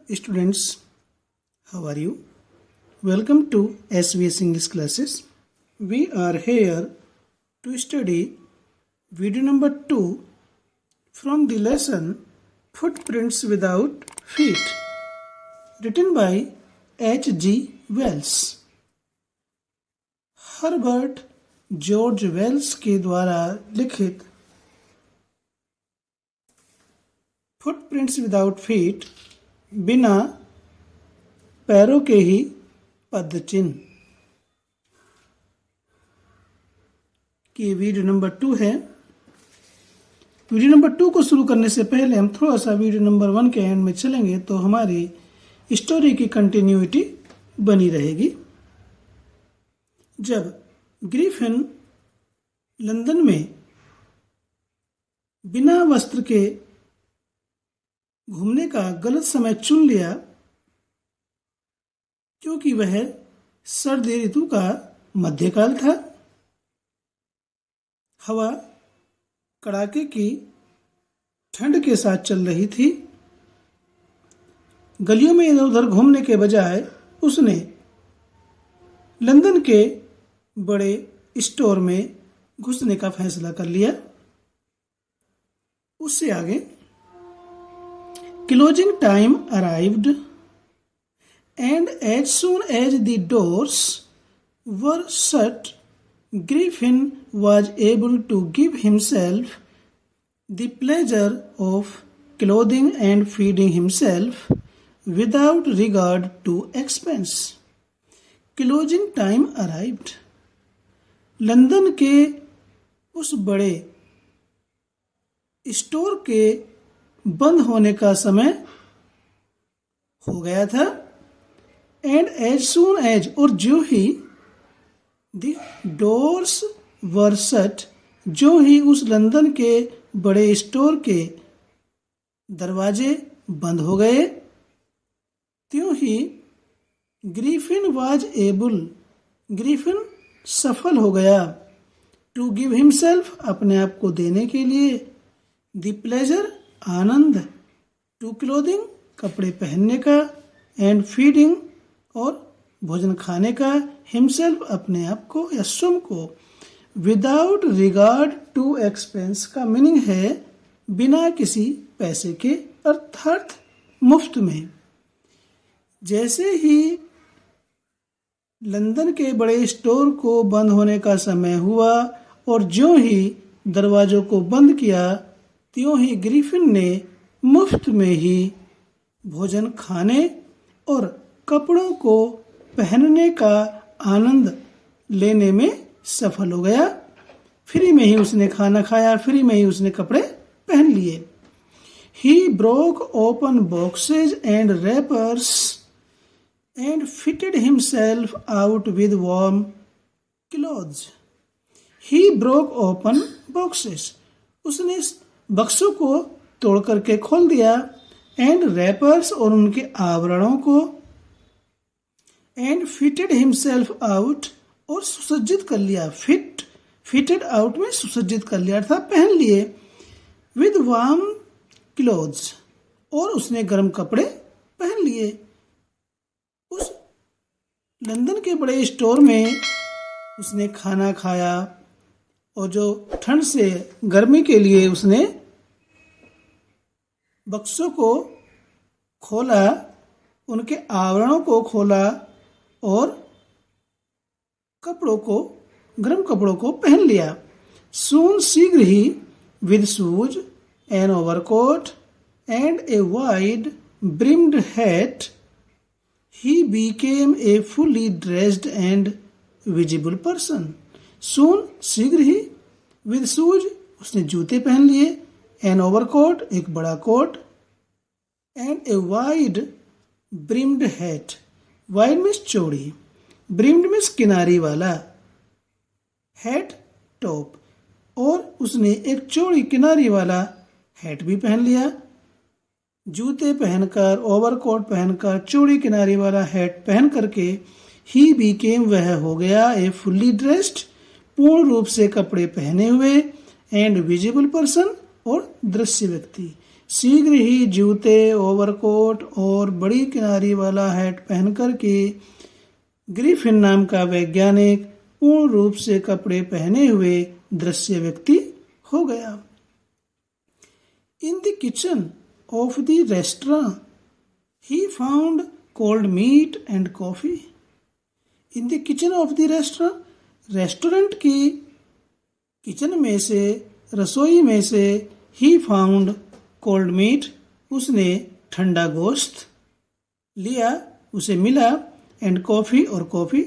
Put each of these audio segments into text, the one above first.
Students, how are you? Welcome to SVS English classes. We are here to study video number 2 from the lesson Footprints Without Feet, written by H.G. Wells. Herbert George Wells के द्वारा लिखित footprints without feet, बिना पैरों के ही पदचिन्ह, की video number 2 है। Video number 2 को शुरू करने से पहले हम थोड़ा सा वीडियो नंबर 1 के एंड में चलेंगे तो हमारी स्टोरी की कंटिन्यूटी बनी रहेगी। जब ग्रिफिन लंदन में बिना वस्त्र के घूमने का गलत समय चुन लिया, क्योंकि वह सर्दी ऋतु का मध्यकाल था। हवा कड़ाके की ठंड के साथ चल रही थी। गलियों में इधर उधर घूमने के बजाय उसने लंदन के बड़े स्टोर में घुसने का फैसला कर लिया। उससे आगे closing time arrived and as soon as the doors were shut, Griffin was able to give himself the pleasure of clothing and feeding himself without regard to expense. Closing time arrived. London के उस बड़े store के बंद होने का समय हो गया था। एंड एज सून एज, और जो ही द डोर्स वर शट, जो ही उस लंदन के बड़े स्टोर के दरवाजे बंद हो गए, त्यों ही ग्रिफिन वाज एबल, ग्रिफिन सफल हो गया, टू गिव हिमसेल्फ, अपने आप को देने के लिए, द प्लेजर, आनंद, टू क्लोथिंग, कपड़े पहनने का, एंड फीडिंग, और भोजन खाने का, हिमसेल्फ, अपने आप को या स्वयं को, विदाउट रिगार्ड टू एक्सपेंस का मीनिंग है बिना किसी पैसे के, अर्थात मुफ्त में। जैसे ही लंदन के बड़े स्टोर को बंद होने का समय हुआ और ज्यों ही दरवाजों को बंद किया, त्यों ही ग्रिफिन ने मुफ्त में ही भोजन खाने और कपड़ों को पहनने का आनंद लेने में सफल हो गया। फ्री में ही उसने खाना खाया, फ्री में ही उसने कपड़े पहन लिए। He broke open boxes and wrappers and fitted himself out with warm clothes. He broke open boxes. उसने बक्सों को तोड़ करके खोल दिया, एंड रैपर्स, और उनके आवरणों को, एंड फिटेड हिमसेल्फ आउट, और सुसज्जित कर लिया। फिटेड आउट में सुसज्जित कर लिया था, पहन लिए, विद वार्म क्लोथ्स, और उसने गर्म कपड़े पहन लिए। उस लंदन के बड़े स्टोर में उसने खाना खाया, और जो ठंड से गर्मी के लिए उसने बक्सों को खोला, उनके आवरणों को खोला, और कपड़ों को, गर्म कपड़ों को पहन लिया। सून, शीघ्र ही, with shoes, an overcoat, and a wide brimmed hat, he became a fully dressed and visible person. Soon, शीघ्र ही, विद शूज, उसने जूते पहन लिए, एन ओवरकोट, एक बड़ा coat, and a wide brimmed hat, wide means चौड़ी, ब्रिम्ड मीन्स किनारी वाला, हैट टॉप, और उसने एक चौड़ी किनारी वाला हैट भी पहन लिया। जूते पहनकर, ओवरकोट पहनकर, चौड़ी किनारी वाला हैट पहन करके, ही बीकेम, वह हो गया, ए फुल्ली ड्रेस्ड, पूर्ण रूप से कपड़े पहने हुए, एंड विजिबल पर्सन, और दृश्य व्यक्ति। शीघ्र ही जूते, ओवरकोट और बड़ी किनारी वाला हैट पहनकर के ग्रिफिन नाम का वैज्ञानिक पूर्ण रूप से कपड़े पहने हुए दृश्य व्यक्ति हो गया। In the kitchen of the restaurant he found cold meat and coffee. In the kitchen of the restaurant, restaurant की किचन में से, रसोई में से, ही फाउंड कोल्ड मीट, उसने ठंडा गोश्त लिया, उसे मिला, एंड कॉफी और coffee,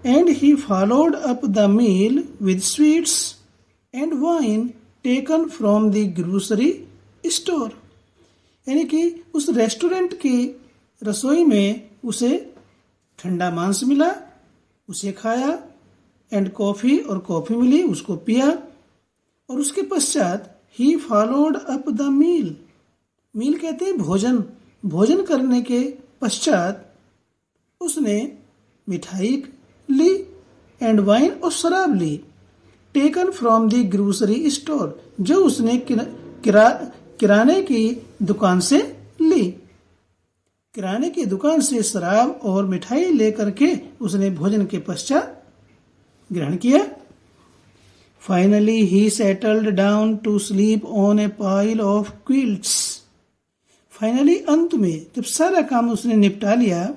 and he followed up the meal with sweets and wine taken from the grocery store. यानी कि उस रेस्टोरेंट की रसोई में उसे ठंडा मांस मिला, उसे खाया, एंड कॉफी और कॉफी मिली, उसको पिया, और उसके पश्चात ही followed up the meal. Meal कहते हैं भोजन। भोजन करने के पश्चात उसने मिठाई ली एंड वाइन और शराब ली, taken from the grocery store, जो उसने किराने की दुकान से ली। किराने की दुकान से शराब और मिठाई लेकर के उसने भोजन के पश्चात ग्रहण किया। Finally he settled down to sleep on a pile of quilts. Finally अंत में जब सारा काम उसने निपटा लिया,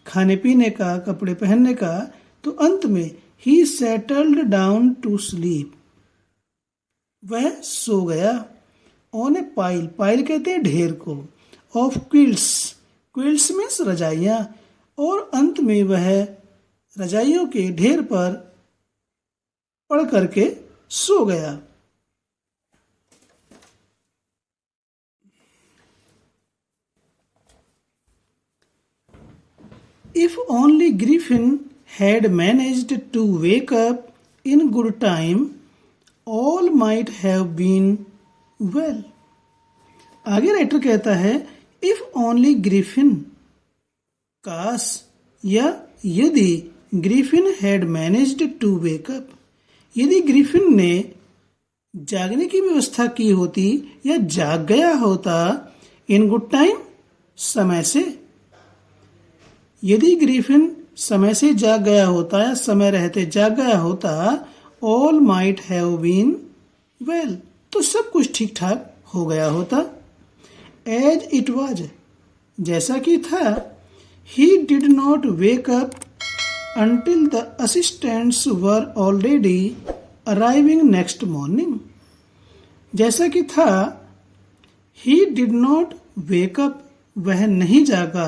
खाने पीने का, कपड़े पहनने का, तो अंत में he settled down to sleep, वह सो गया। ऑन ए पाइल, पाइल कहते हैं ढेर को, ऑफ क्विल्ट्स, क्विल्ट्स मीन्स रजाइयां, और अंत में वह रजाइयों के ढेर पर पड़ करके सो गया। If only Griffin had managed to wake up in good time, all might have been well. आगे राइटर कहता है if only Griffin, काश या यदि Griffin had managed to wake up, यदि ग्रिफिन ने जागने की व्यवस्था की होती या जाग गया होता इन गुड टाइम, समय से, यदि ग्रिफिन समय से जाग गया होता या समय रहते जाग गया होता, all might have been well, तो सब कुछ ठीक ठाक हो गया होता। एज इट वॉज, जैसा कि था, he did not wake up until the assistants were already arriving next morning. जैसा कि था, he did not wake up, वह नहीं जागा,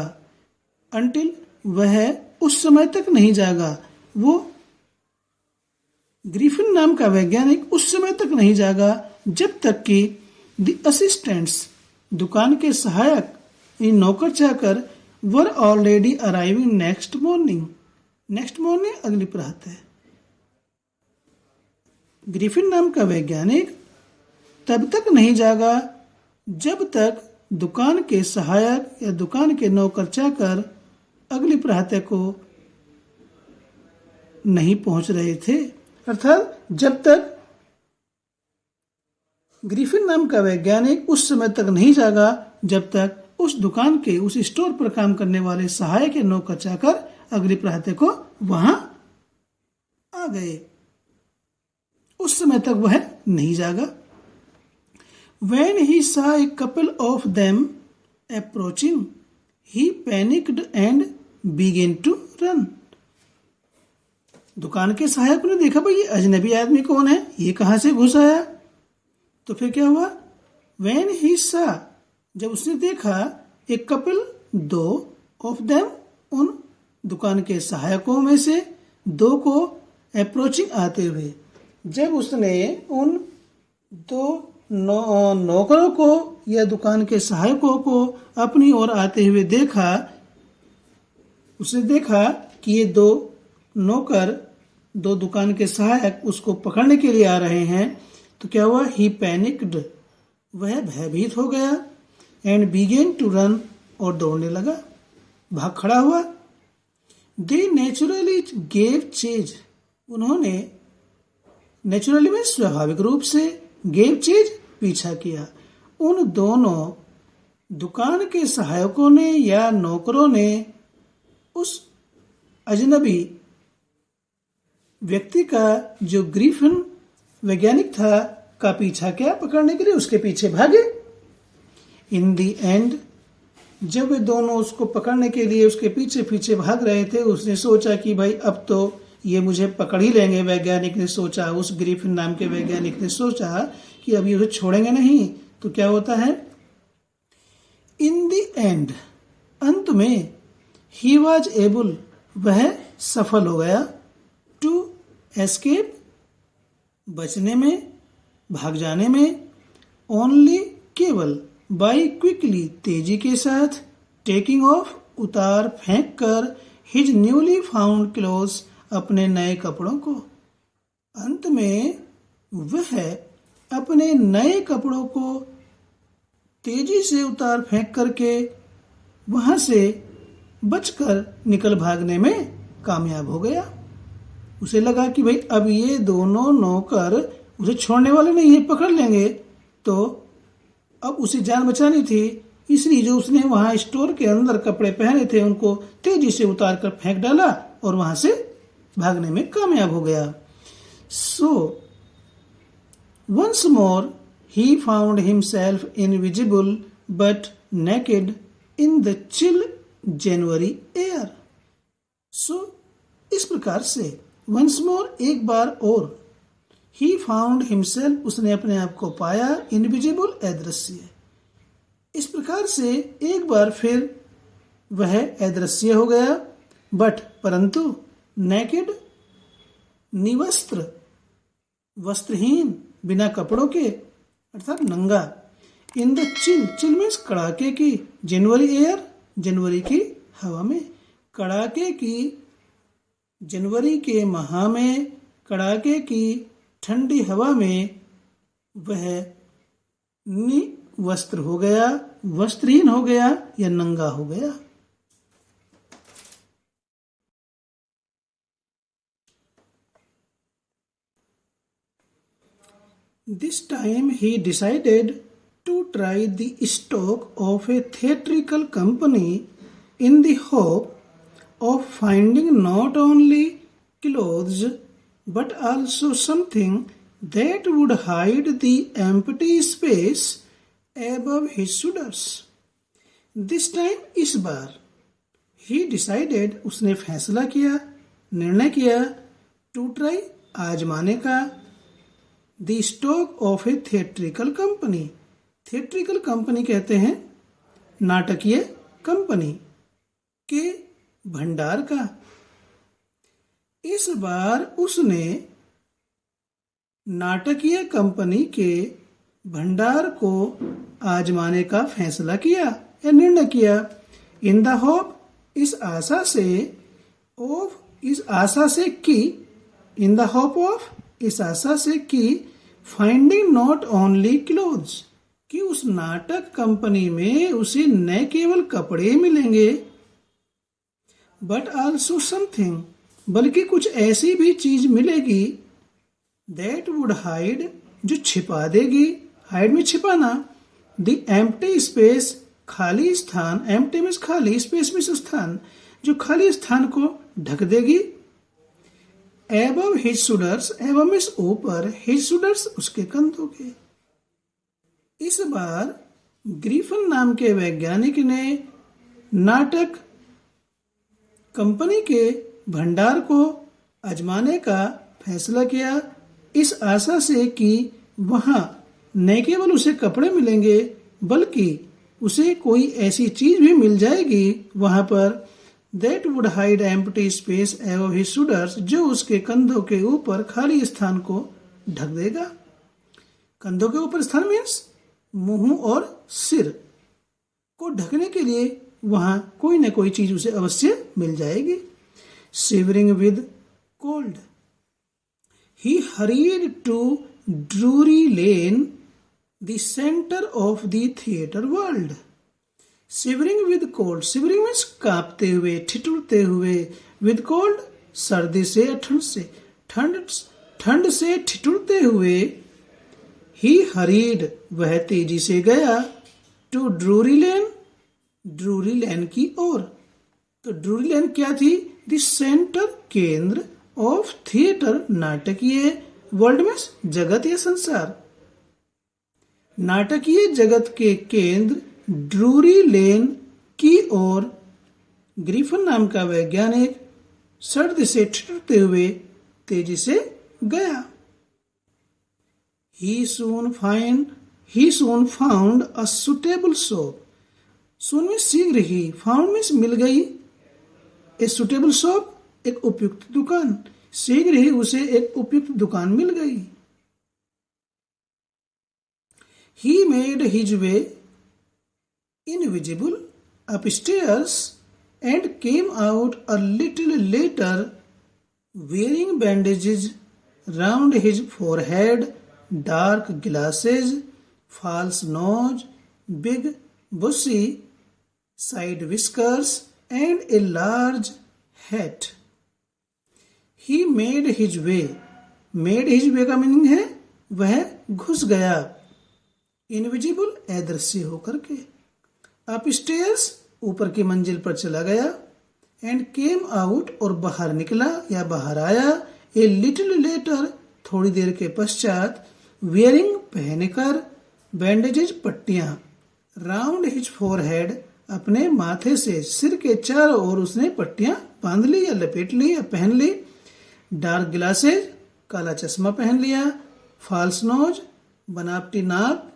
until, वह उस समय तक नहीं जागा, वो ग्रिफिन नाम का वैज्ञानिक उस समय तक नहीं जागा जब तक कि the assistants, दुकान के सहायक, नौकर चाकर, were already arriving next morning. Next morning, अगली प्रातः। ग्रिफिन नाम का वैज्ञानिक तब तक नहीं जागा जब तक दुकान के सहायक या दुकान के नौकर चाकर अगली प्रातः को नहीं पहुंच रहे थे। अर्थात जब तक ग्रिफिन नाम का वैज्ञानिक उस समय तक नहीं जागा जब तक उस दुकान के, उस स्टोर पर काम करने वाले सहायक या नौकर चाकर अगली प्रातः को वहां आ गए। उस समय तक वह नहीं जागा। When he saw a couple of them approaching, he panicked and began to run. दुकान के सहायक ने देखा भाई ये अजनबी आदमी कौन है, ये कहां से घुस आया, तो फिर क्या हुआ, When he saw, जब उसने देखा, एक कपल, दो, of them, उन दुकान के सहायकों में से दो को अप्रोचिंग आते हुए, जब उसने उन दो नौकरों को या दुकान के सहायकों को अपनी ओर आते हुए देखा, उसने देखा कि ये दो नौकर, दो दुकान के सहायक उसको पकड़ने के लिए आ रहे हैं, तो क्या हुआ, ही पैनिक्ड, वह भयभीत हो गया, एंड बिगेन टू रन, और दौड़ने लगा, भाग खड़ा हुआ। दे नेचुरली गेव चेज, उन्होंने नेचुरली में स्वाभाविक रूप से, गेव चेज पीछा किया, उन दोनों दुकान के सहायकों ने या नौकरों ने उस अजनबी व्यक्ति का, जो ग्रीफिन वैज्ञानिक था, का पीछा किया पकड़ने के लिए, उसके पीछे भागे। इन दी एंड, जब वे दोनों उसको पकड़ने के लिए उसके पीछे पीछे भाग रहे थे, उसने सोचा कि भाई अब तो ये मुझे पकड़ ही लेंगे। वैज्ञानिक ने सोचा, उस ग्रिफिन नाम के वैज्ञानिक ने सोचा कि अब ये उसे छोड़ेंगे नहीं। तो क्या होता है, इन द एंड, अंत में, ही वॉज एबल, वह सफल हो गया, टू एस्केप, बचने में, भाग जाने में, ओनली, केवल, बाई क्विकली, तेजी के साथ, टेकिंग ऑफ, उतार फेंक कर, हिज न्यूली फाउंड क्लोथ्स, अपने नए कपड़ों को। अंत में वह अपने नए कपड़ों को तेजी से उतार फेंक करके वहां से बचकर निकल भागने में कामयाब हो गया। उसे लगा कि भाई अब ये दोनों नौकर उसे छोड़ने वाले नहीं है, पकड़ लेंगे, तो अब उसे जान बचानी थी। इसलिए जो उसने वहां स्टोर के अंदर कपड़े पहने थे उनको तेजी से उतार कर फेंक डाला और वहां से भागने में कामयाब हो गया। So once more he found himself invisible but naked in the chill January air. So इस प्रकार से वंस मोर, एक बार और, ही फाउंड हिमसेल्फ, उसने अपने आप को पाया, इनविजिबल, अदृश्य। इस प्रकार से एक बार फिर वह अदृश्य हो गया, बट, परंतु, नेकेड, निवस्त्र, वस्त्रहीन, बिना कपड़ों के, अर्थात नंगा, इन द चिल, चिल मीन्स कड़ाके की, जनवरी एयर, जनवरी की हवा में, कड़ाके की जनवरी के माह में, कड़ाके की ठंडी हवा में वह निवस्त्र हो गया, वस्त्रहीन हो गया या नंगा हो गया। This time he decided to try the stock of a theatrical company in the hope of finding not only clothes but also something that would hide the empty space above his shoulders. This time, इस बार, he decided, उसने फैसला किया, निर्णय किया, to try, आजमाने का, The stock of a theatrical company. Theatrical company कहते हैं नाटकीय कंपनी के भंडार का। इस बार उसने नाटकीय कंपनी के भंडार को आजमाने का फैसला किया या निर्णय किया। इन द होप, इस आशा से, ऑफ, इस आशा से कि, इन द होप ऑफ, इस आशा से कि, फाइंडिंग नॉट ओनली क्लोथ्स, कि उस नाटक कंपनी में उसे न केवल कपड़े मिलेंगे, बट आल्सो समथिंग, बल्कि कुछ ऐसी भी चीज मिलेगी, दैट वुड हाइड, जो छिपा देगी, हाइड में छिपाना, द एम्प्टी स्पेस, खाली स्थान, एम्प्टी मीन्स खाली, स्पेस मीन्स स्थान, जो खाली स्थान को ढक देगी। Above his shoulders, above means ऊपर, हिज शोल्डर्स, उसके कंधों के। इस बार ग्रीफन नाम के वैज्ञानिक ने नाटक कंपनी के भंडार को आजमाने का फैसला किया, इस आशा से कि वहां न केवल उसे कपड़े मिलेंगे बल्कि उसे कोई ऐसी चीज भी मिल जाएगी वहां पर, that would hide empty space above his shoulders, जो उसके कंधों के ऊपर खाली स्थान को ढक देगा। कंधों के ऊपर स्थान मीन्स मुंह और सिर को ढकने के लिए वहां कोई न कोई चीज उसे अवश्य मिल जाएगी। Shivering with cold, he hurried to Drury Lane, the center of the theatre world. Shivering with cold, shivering means कांपते हुए, ठिठुरते हुए, with cold, सर्दी से, ठंड से, ठंड से ठिठुरते हुए, ही हरीड, वह तेजी से गया, टू ड्रूरी लेन, ड्रूरी लेन की ओर। तो ड्रूरी लेन क्या थी? द सेंटर, केंद्र ऑफ थिएटर, नाटकीय वर्ल्ड में जगत या संसार। नाटकीय जगत के केंद्र ड्रूरी लेन की ओर ग्रिफिन नाम का वैज्ञानिक सर्द से ठिठुरते हुए तेजी से गया। He soon found a suitable shop. Soon में शीघ्र ही, found में मिल गई, a suitable shop एक उपयुक्त दुकान, शीघ्र ही उसे एक उपयुक्त दुकान मिल गई। He made his way invisible upstairs and came out a little later wearing bandages round his forehead, dark glasses, false nose, big bushy side whiskers and a large hat. He made his way. Made his way का meaning है वह घुस गया, invisible अदृश्य होकर के, upstairs ऊपर की मंजिल पर चला गया, एंड केम आउट और बाहर निकला या बाहर आया, ए लिटिल लेटर थोड़ी देर के पश्चात, वियरिंग पहनकर, बैंडेजेज पट्टियां, राउंड हिज फोरहेड अपने माथे से सिर के चारों ओर उसने पट्टियां बांध ली या लपेट ली या पहन ली, डार्क ग्लासेज काला चश्मा पहन लिया, फॉल्स नोज बनावटी नाक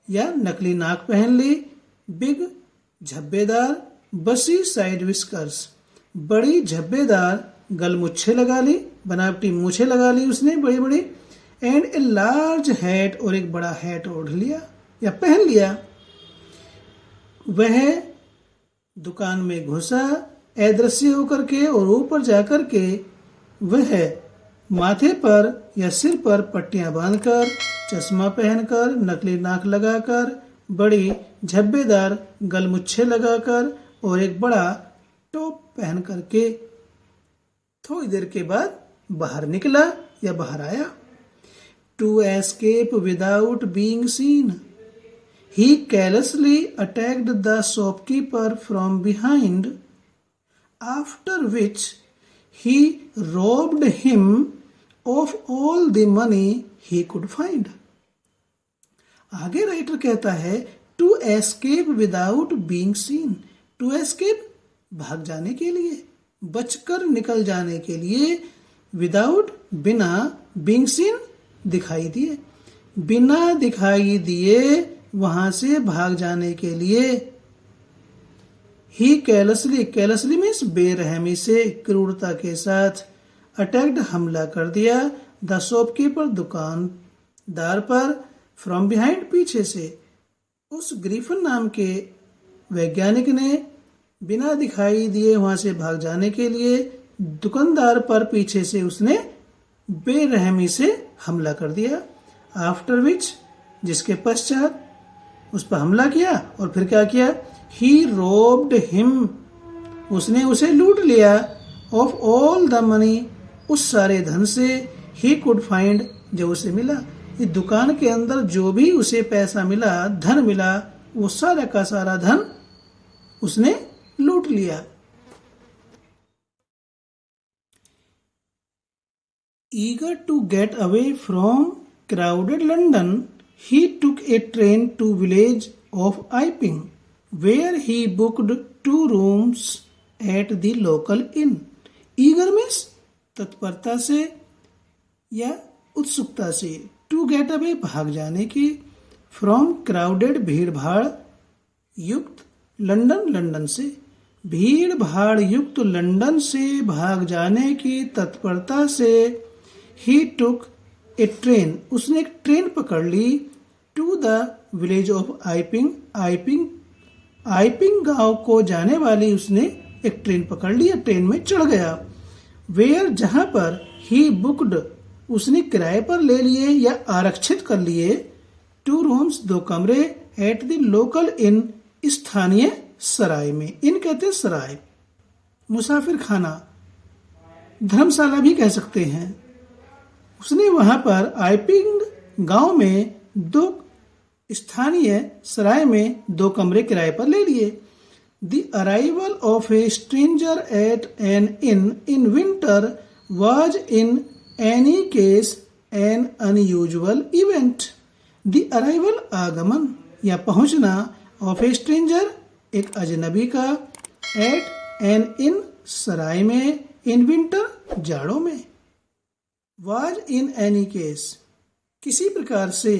या नकली नाक पहन ली, बिग झब्बेदार, बसी साइड विस्कर्स बड़ी झब्बेदार गलमुच्छे लगा ली, बनावटी मूछे लगा ली उसने बड़ी बड़ी, एंड ए लार्ज हैट और एक बड़ा हैट ओढ़ लिया या पहन लिया। वह दुकान में घुसा अदृश्य होकर के और ऊपर जाकर के वह माथे पर या सिर पर पट्टियां बांधकर, चश्मा पहनकर, नकली नाक लगाकर, बड़ी झब्बेदार गलमुच्छे लगाकर और एक बड़ा टॉप पहन करके थोड़ी देर के बाद बाहर निकला या बाहर आया। To escape without being seen, he carelessly attacked the shopkeeper from behind, after which he robbed him of all the money he could find. आगे राइटर कहता है to escape without being seen, to escape भाग जाने के लिए, बचकर निकल जाने के लिए, विदाउट बिना, बीइंग सीन दिखाई दिए, बिना दिखाई दिए वहां से भाग जाने के लिए। ही केयरलेसली मीन्स बेरहमी से, क्रूरता के साथ, अटैक्ड हमला कर दिया, द शॉपकीपर दुकानदार पर, फ्रॉम बिहाइंड पीछे से। उस ग्रिफिन नाम के वैज्ञानिक ने बिना दिखाई दिए वहां से भाग जाने के लिए दुकानदार पर पीछे से उसने बेरहमी से हमला कर दिया। आफ्टर विच जिसके पश्चात उस पर हमला किया और फिर क्या किया, ही रोब्ड हिम उसने उसे लूट लिया, ऑफ ऑल द मनी उस सारे धन से, ही कुड फाइंड जो उसे मिला। इस दुकान के अंदर जो भी उसे पैसा मिला, धन मिला, वो सारा का सारा धन उसने लूट लिया। Eager to get away from crowded London, he took a train to village of Iping, where he booked 2 rooms at the local inn. Eager means तत्परता से या उत्सुकता से, to get away भाग जाने की, from crowded भीड़ भाड़ युक्त, लंदन लंदन से, भीड़ भाड़ युक्त लंदन से भाग जाने की तत्परता से, ही टुक ए ट्रेन उसने एक ट्रेन पकड़ ली, टू द विलेज ऑफ आइपिंग, आइपिंग गांव को जाने वाली उसने एक ट्रेन पकड़ ली, ट्रेन में चढ़ गया। वेयर जहां पर, ही बुक्ड उसने किराए पर ले लिए या आरक्षित कर लिए, 2 रूम्स 2 कमरे, एट द लोकल इन स्थानीय सराय में, इन कहते हैं सराय, मुसाफिर खाना, धर्मशाला भी कह सकते हैं। उसने वहां पर आइपिंग गांव में दो स्थानीय सराय में 2 कमरे किराए पर ले लिए। The arrival of a stranger at an inn in winter was in any case an unusual event. The arrival आगमन या पहुंचना of a stranger एक अजनबी का at an inn सराय में in winter जाड़ों में was in any case किसी प्रकार से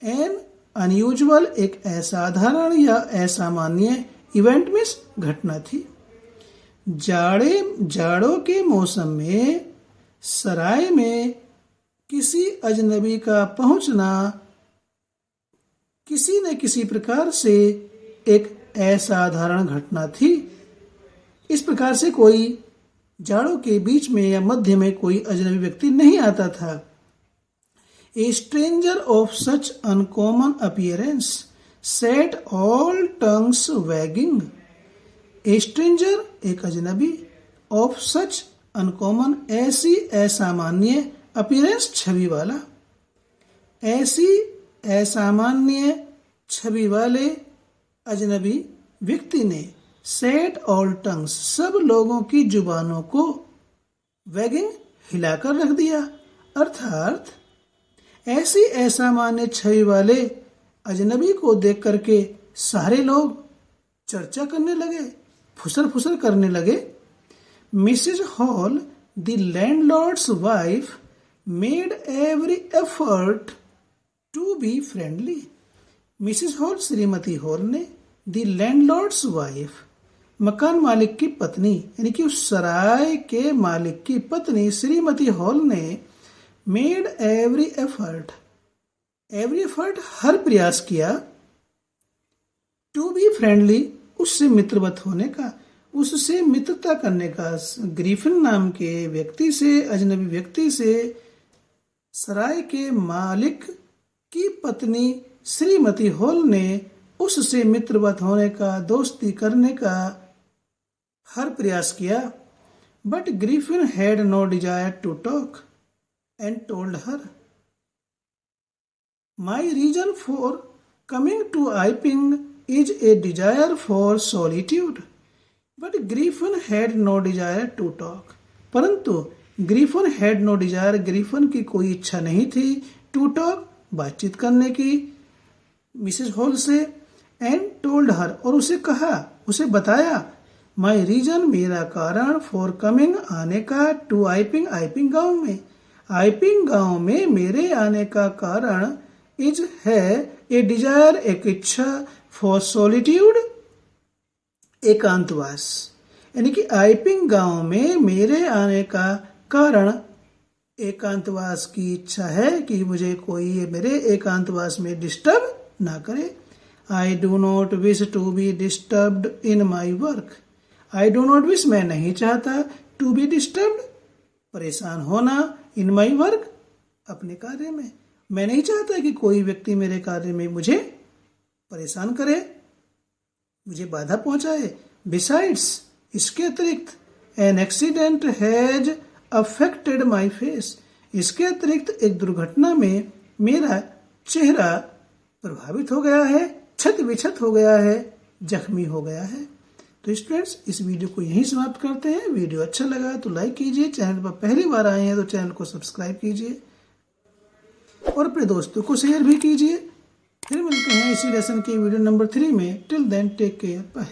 an unusual एक असाधारण या असामान्य इवेंट में घटना थी। जाड़ों के मौसम में सराय में किसी अजनबी का पहुंचना किसी न किसी प्रकार से एक असाधारण घटना थी। इस प्रकार से कोई जाड़ों के बीच में या मध्य में कोई अजनबी व्यक्ति नहीं आता था। A stranger of such uncommon appearance set all tongues wagging. A stranger एक अजनबी of such uncommon ऐसी असामान्य appearance छवि वाला ऐसी असामान्य छवि वाले अजनबी व्यक्ति ने set all tongues सब लोगों की जुबानों को wagging हिलाकर रख दिया। अर्थात ऐसी असामान्य छवि वाले अजनबी को देख करके सारे लोग चर्चा करने लगे, फुसर फुसर करने लगे। Mrs Hall the landlord's wife made every effort to be friendly. Mrs Hall श्रीमती हॉल ने द लैंडलॉर्ड्स वाइफ मकान मालिक की पत्नी यानी कि उस सराय के मालिक की पत्नी श्रीमती हॉल ने मेड एवरी एफर्ट हर प्रयास किया टू बी फ्रेंडली उससे मित्रवत होने का उससे मित्रता करने का। ग्रीफिन नाम के व्यक्ति से अजनबी व्यक्ति से सराय के मालिक की पत्नी श्रीमती हॉल ने उससे मित्रवत होने का दोस्ती करने का हर प्रयास किया। But Griffin had no desire to talk and told her, "My reason for coming to Iping is a desire for solitude." But Griffin had no desire to talk. परंतु Griffin had no desire, Griffin की कोई इच्छा नहीं थी to talk, बातचीत करने की Mrs hall से। and told her और उसे कहा, उसे बताया, my reason मेरा कारण for coming आने का to Iping, Iping गांव में आइपिंग गांव में मेरे आने का कारण इज है ए डिजायर एक इच्छा फॉर सॉलिट्यूड एकांतवास यानी कि आइपिंग गांव में मेरे आने का कारण एकांतवास की इच्छा है कि मुझे कोई मेरे एकांतवास में डिस्टर्ब ना करे। I do not wish to be disturbed in my work. I do not wish मैं नहीं चाहता टू बी डिस्टर्ब्ड परेशान होना इन माई वर्क अपने कार्य में। मैं नहीं चाहता कि कोई व्यक्ति मेरे कार्य में मुझे परेशान करे, मुझे बाधा पहुंचाए। बिसाइड्स इसके अतिरिक्त an accident has affected my face इसके अतिरिक्त एक दुर्घटना में मेरा चेहरा प्रभावित हो गया है, क्षत विक्षत हो गया है, जख्मी हो गया है। तो स्टूडेंट्स इस वीडियो को यहीं समाप्त करते हैं। वीडियो अच्छा लगा तो लाइक कीजिए, चैनल पर पहली बार आए हैं तो चैनल को सब्सक्राइब कीजिए और अपने दोस्तों को शेयर भी कीजिए। फिर मिलते हैं इसी लेसन के वीडियो नंबर 3 में। Till then take care, bye.